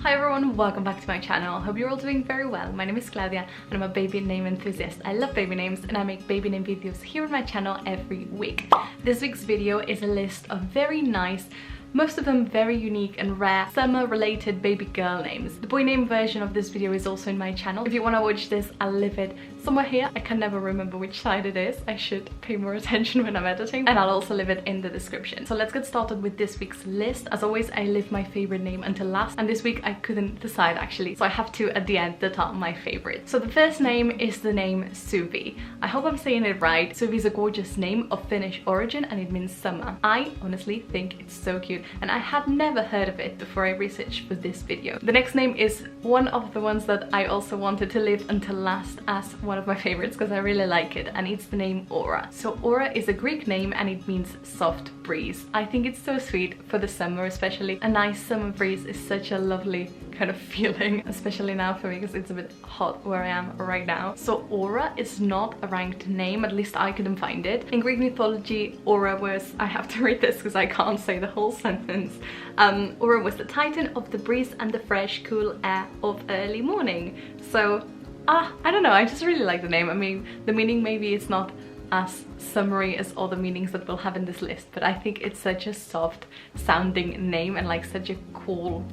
Hi everyone, welcome back to my channel. Hope you're all doing very well. My name is Claudia and I'm a baby name enthusiast. I love baby names and I make baby name videos here on my channel every week. This week's video is a list of very nice, most of them very unique and rare summer related baby girl names. The boy name version of this video is also in my channel. If you want to watch this, I'll leave it somewhere here. I can never remember which side it is. I should pay more attention when I'm editing, and I'll also leave it in the description. So let's get started with this week's list. As always, I leave my favorite name until last, and this week I couldn't decide actually, so I have to at the end that are my favorite. So the first name is the name Suvi. I hope I'm saying it right. Suvi is a gorgeous name of Finnish origin and it means summer. I honestly think it's so cute and I had never heard of it before I researched for this video. The next name is one of the ones that I also wanted to leave until last as one of my favorites because I really like it, and it's the name Aura. So Aura is a Greek name and it means soft breeze. I think it's so sweet for the summer, especially. A nice summer breeze is such a lovely kind of feeling, especially now for me because it's a bit hot where I am right now. So Aura is not a ranked name, at least I couldn't find it. In Greek mythology, Aura was, I have to read this because I can't say the whole sentence. Aura was the titan of the breeze and the fresh, cool air of early morning. So, I don't know, I just really like the name. I mean, the meaning maybe it's not as summery as all the meanings that we'll have in this list, but I think it's such a soft sounding name and like such a cool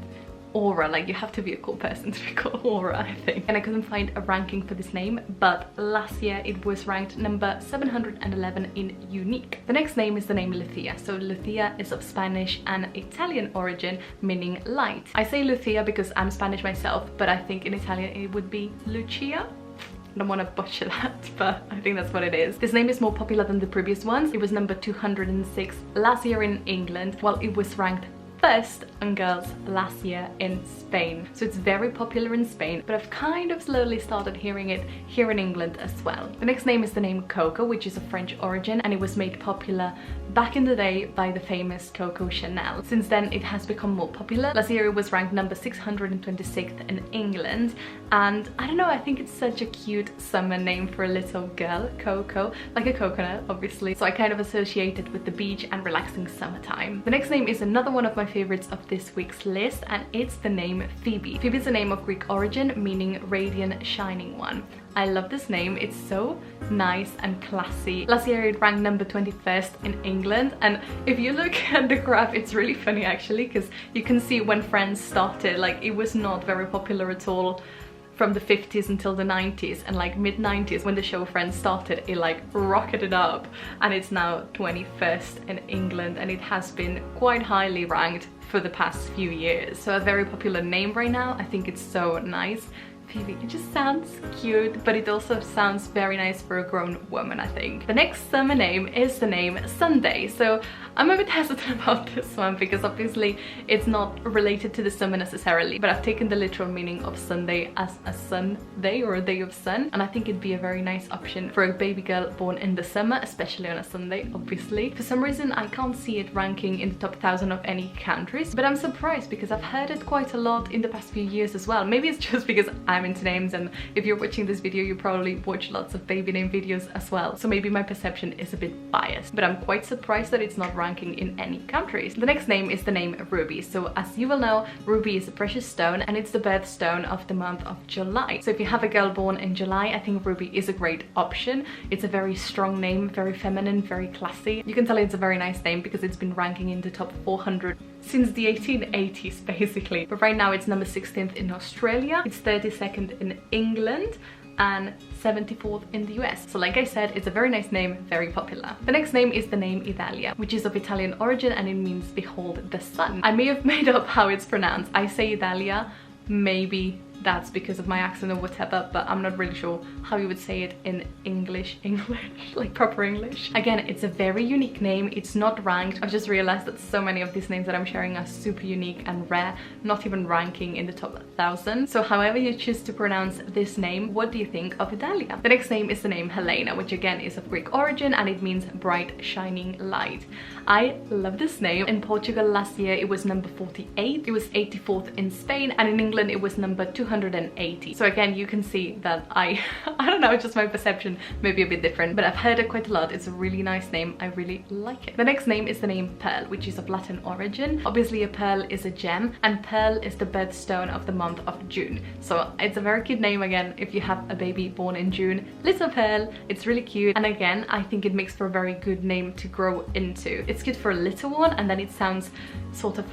aura. Like, you have to be a cool person to be called Aura, I think. And I couldn't find a ranking for this name, but last year it was ranked number 711 in unique. The next name is the name Lucia. So Lucia is of Spanish and Italian origin, meaning light. I say Lucia because I'm Spanish myself, but I think in Italian it would be Lucia. I don't want to butcher that, but I think that's what it is. This name is more popular than the previous ones. It was number 206 last year in England, while it was ranked first on girls last year in Spain. So it's very popular in Spain, but I've kind of slowly started hearing it here in England as well. The next name is the name Coco, which is of French origin, and it was made popular back in the day by the famous Coco Chanel. Since then it has become more popular. Last year it was ranked number 626th in England, and I don't know, I think it's such a cute summer name for a little girl, Coco, like a coconut obviously, so I kind of associate it with the beach and relaxing summertime. The next name is another one of my favorites of this week's list, and it's the name Phoebe. Phoebe is a name of Greek origin meaning radiant, shining one. I love this name, it's so nice and classy. Last year it ranked number 21st in England, and if you look at the graph, it's really funny actually, because you can see when Friends started, like it was not very popular at all from the 50s until the 90s, and like mid-90s when the show Friends started, it like rocketed up, and it's now 21st in England, and it has been quite highly ranked for the past few years. So a very popular name right now. I think it's so nice. Phoebe, it just sounds cute, but it also sounds very nice for a grown woman, I think. The next summer name is the name Sunday. So I'm a bit hesitant about this one because obviously it's not related to the summer necessarily, but I've taken the literal meaning of Sunday as a sun day or a day of sun, and I think it'd be a very nice option for a baby girl born in the summer, especially on a Sunday, obviously. For some reason I can't see it ranking in the top 1,000 of any countries, but I'm surprised because I've heard it quite a lot in the past few years as well. Maybe it's just because I'm into names, and if you're watching this video you probably watch lots of baby name videos as well, so maybe my perception is a bit biased, but I'm quite surprised that it's not ranking in any countries. The next name is the name Ruby. So as you will know, Ruby is a precious stone and it's the birthstone of the month of July. So if you have a girl born in July, I think Ruby is a great option. It's a very strong name, very feminine, very classy. You can tell it's a very nice name because it's been ranking in the top 400 since the 1880s basically, but right now it's number 16th in Australia, it's 32nd in England, and 74th in the US. So like I said, it's a very nice name, very popular. The next name is the name Idalia, which is of Italian origin and it means behold the sun. I may have made up how it's pronounced. I say Idalia, maybe that's because of my accent or whatever, but I'm not really sure how you would say it in English, like proper English. Again, it's a very unique name. It's not ranked. I've just realized that so many of these names that I'm sharing are super unique and rare, not even ranking in the top 1,000. So however you choose to pronounce this name, what do you think of Idalia? The next name is the name Helena, which again is of Greek origin and it means bright, shining light. I love this name. In Portugal last year it was number 48, it was 84th in Spain, and in England it was number 200 280. So again, you can see that I don't know, just my perception may be a bit different, but I've heard it quite a lot. It's a really nice name. I really like it. The next name is the name Pearl, which is of Latin origin. Obviously a pearl is a gem, and Pearl is the birthstone of the month of June. So it's a very cute name again if you have a baby born in June. Little Pearl, it's really cute, and again I think it makes for a very good name to grow into. It's good for a little one, and then it sounds sort of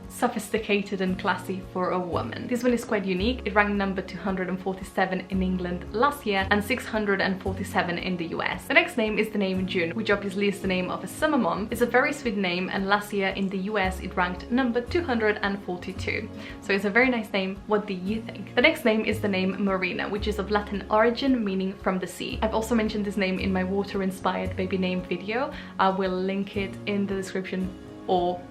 sophisticated and classy for a woman. This one is quite unique. It ranked number 247 in England last year and 647 in the US. The next name is the name June, which obviously is the name of a summer month. It's a very sweet name, and last year in the US it ranked number 242. So it's a very nice name. What do you think? The next name is the name Marina, which is of Latin origin, meaning from the sea. I've also mentioned this name in my water-inspired baby name video. I will link it in the description, or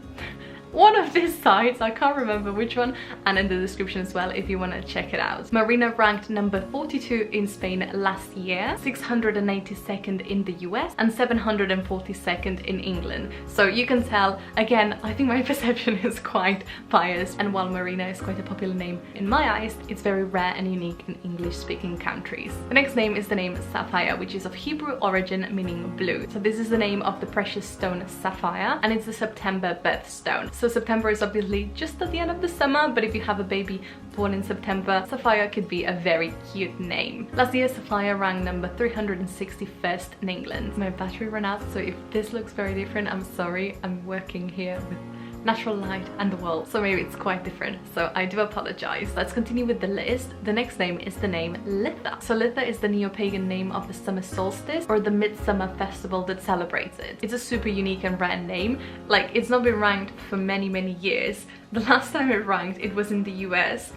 one of these sites, I can't remember which one, and in the description as well if you want to check it out. Marina ranked number 42 in Spain last year, 682nd in the US, and 742nd in England. So you can tell, again, I think my perception is quite biased, and while Marina is quite a popular name in my eyes, it's very rare and unique in English-speaking countries. The next name is the name Sapphire, which is of Hebrew origin, meaning blue. So this is the name of the precious stone sapphire, and it's the September birthstone. So September is obviously just at the end of the summer, but if you have a baby born in September, Sapphire could be a very cute name. Last year Sapphire ranked number 361st in England. My battery ran out, so if this looks very different, I'm sorry. I'm working here with natural light and the wall, so maybe it's quite different, so I do apologize. Let's continue with the list. The next name is the name Litha. So Litha is the neo-pagan name of the summer solstice, or the midsummer festival that celebrates it. It's a super unique and rare name. Like, it's not been ranked for many years. The last time it ranked, it was in the US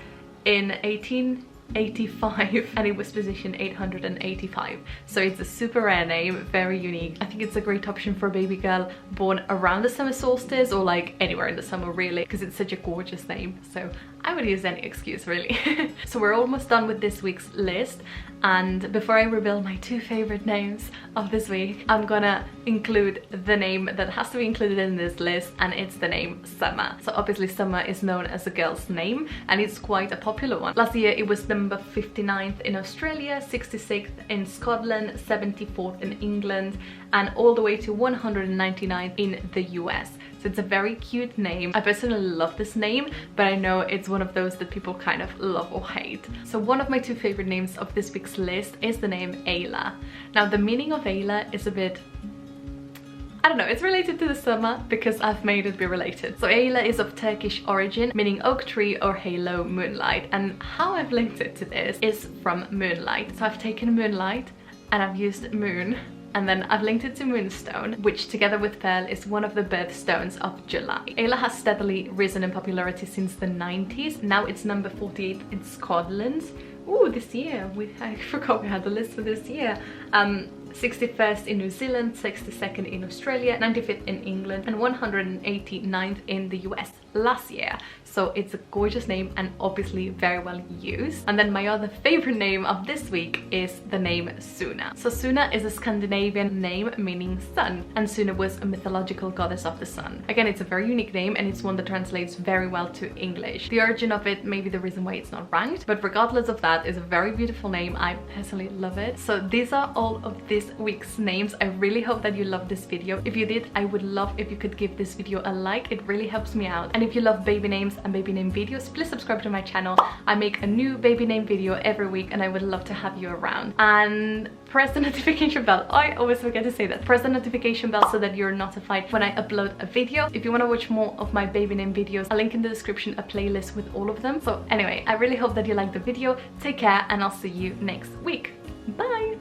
in 1885, and it was position 885. So it's a super rare name, very unique. I think it's a great option for a baby girl born around the summer solstice, or like anywhere in the summer really, because it's such a gorgeous name. So I would use any excuse really. So we're almost done with this week's list, and before I reveal my two favorite names of this week, I'm gonna include the name that has to be included in this list, and it's the name Summer. So obviously Summer is known as a girl's name, and it's quite a popular one. Last year it was number 59th in Australia, 66th in Scotland, 74th in England, and all the way to 199th in the US. So it's a very cute name. I personally love this name, but I know it's one of those that people kind of love or hate. So one of my two favorite names of this week's list is the name Ayla. Now the meaning of Ayla is a bit, I don't know, it's related to the summer because I've made it be related. So Ayla is of Turkish origin, meaning oak tree or halo moonlight, and how I've linked it to this is from moonlight. So I've taken moonlight and I've used moon, and then I've linked it to moonstone, which together with Pearl is one of the birthstones of July. Ayla has steadily risen in popularity since the 90s. Now it's number 48 in Scotland. Ooh, this year, I forgot we had the list for this year. 61st in New Zealand, 62nd in Australia, 95th in England, and 189th in the US last year. So it's a gorgeous name and obviously very well used. And then my other favorite name of this week is the name Sunna. So Sunna is a Scandinavian name meaning sun, and Sunna was a mythological goddess of the sun. Again, it's a very unique name, and it's one that translates very well to English. The origin of it may be the reason why it's not ranked, but regardless of that, it's a very beautiful name. I personally love it. So these are all of this week's names. I really hope that you loved this video. If you did, I would love if you could give this video a like. It really helps me out. And if you love baby names and baby name videos, please subscribe to my channel. I make a new baby name video every week, and I would love to have you around. And press the notification bell. I always forget to say that. Press the notification bell so that you're notified when I upload a video. If you want to watch more of my baby name videos, I'll link in the description a playlist with all of them. So anyway, I really hope that you liked the video. Take care, and I'll see you next week. Bye!